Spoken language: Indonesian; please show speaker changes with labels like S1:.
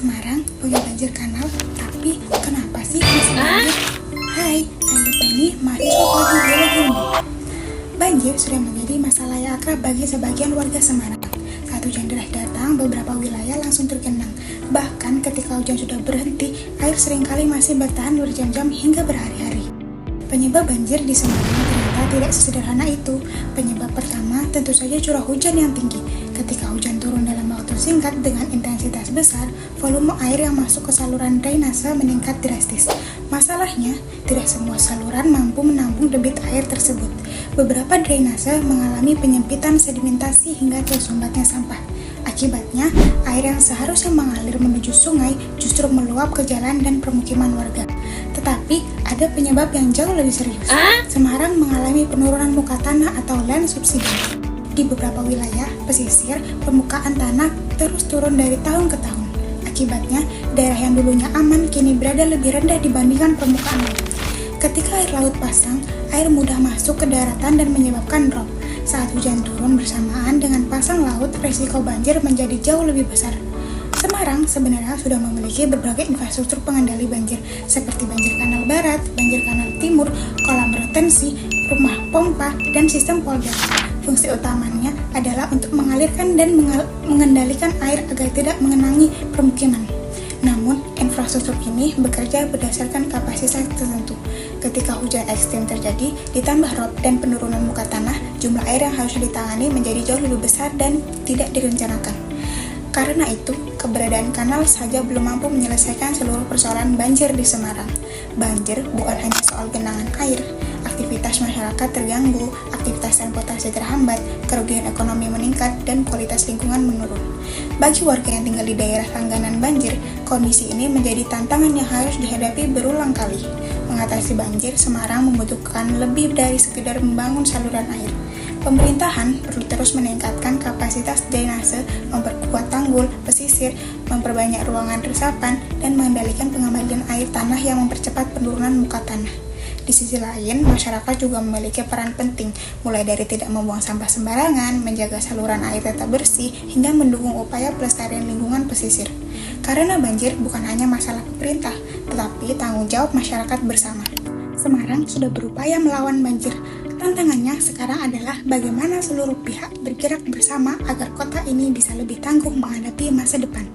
S1: Semarang punya banjir kanal, tapi kenapa sih masih banjir? Hai, saya Lupeni, mahasiswa prodi biologi UNER. Banjir sudah menjadi masalah yang akrab bagi sebagian warga Semarang. Saat hujan deras datang, beberapa wilayah langsung tergenang. Bahkan ketika hujan sudah berhenti, air seringkali masih bertahan berjam-jam hingga berhari-hari. Penyebab banjir di Semarang ternyata tidak sesederhana itu. Penyebab pertama tentu saja curah hujan yang tinggi. Ketika hujan turun dalam waktu singkat dengan intensitas besar, volume air yang masuk ke saluran drainase meningkat drastis. Masalahnya, tidak semua saluran mampu menampung debit air tersebut. Beberapa drainase mengalami penyempitan sedimentasi hingga tersumbatnya sampah. Akibatnya, air yang seharusnya mengalir menuju sungai justru meluap ke jalan dan permukiman warga. Tetapi, ada penyebab yang jauh lebih serius. Semarang mengalami penurunan muka tanah atau land subsidence. Di beberapa wilayah pesisir, permukaan tanah terus turun dari tahun ke tahun. Akibatnya, daerah yang dulunya aman kini berada lebih rendah dibandingkan permukaan laut. Ketika air laut pasang, air mudah masuk ke daratan dan menyebabkan drop. Saat hujan turun bersamaan dengan pasang laut, risiko banjir menjadi jauh lebih besar. Semarang sebenarnya sudah memiliki berbagai infrastruktur pengendali banjir, seperti banjir kanal barat, banjir kanal timur, kolam retensi, rumah pompa, dan sistem polder. Fungsi utamanya adalah untuk mengalirkan dan mengendalikan air agar tidak mengenangi permukiman. Namun, infrastruktur ini bekerja berdasarkan kapasitas tertentu. Ketika hujan ekstrim terjadi, ditambah rob dan penurunan muka tanah, jumlah air yang harus ditangani menjadi jauh lebih besar dan tidak direncanakan. Karena itu, keberadaan kanal saja belum mampu menyelesaikan seluruh persoalan banjir di Semarang. Banjir bukan hanya soal genangan air, aktivitas masyarakat terganggu, aktivitas transportasi terhambat, kerugian ekonomi meningkat, dan kualitas lingkungan menurun. Bagi warga yang tinggal di daerah langganan banjir, kondisi ini menjadi tantangan yang harus dihadapi berulang kali. Mengatasi banjir, Semarang membutuhkan lebih dari sekedar membangun saluran air. Pemerintahan perlu terus meningkatkan kapasitas drainase, memperkuat tanggul, pesisir, memperbanyak ruangan resapan, dan mengendalikan pengembalian air tanah yang mempercepat penurunan muka tanah. Di sisi lain, masyarakat juga memiliki peran penting, mulai dari tidak membuang sampah sembarangan, menjaga saluran air tetap bersih, hingga mendukung upaya pelestarian lingkungan pesisir. Karena banjir bukan hanya masalah pemerintah, tetapi tanggung jawab masyarakat bersama. Semarang sudah berupaya melawan banjir. Tantangannya sekarang adalah bagaimana seluruh pihak bergerak bersama agar kota ini bisa lebih tangguh menghadapi masa depan.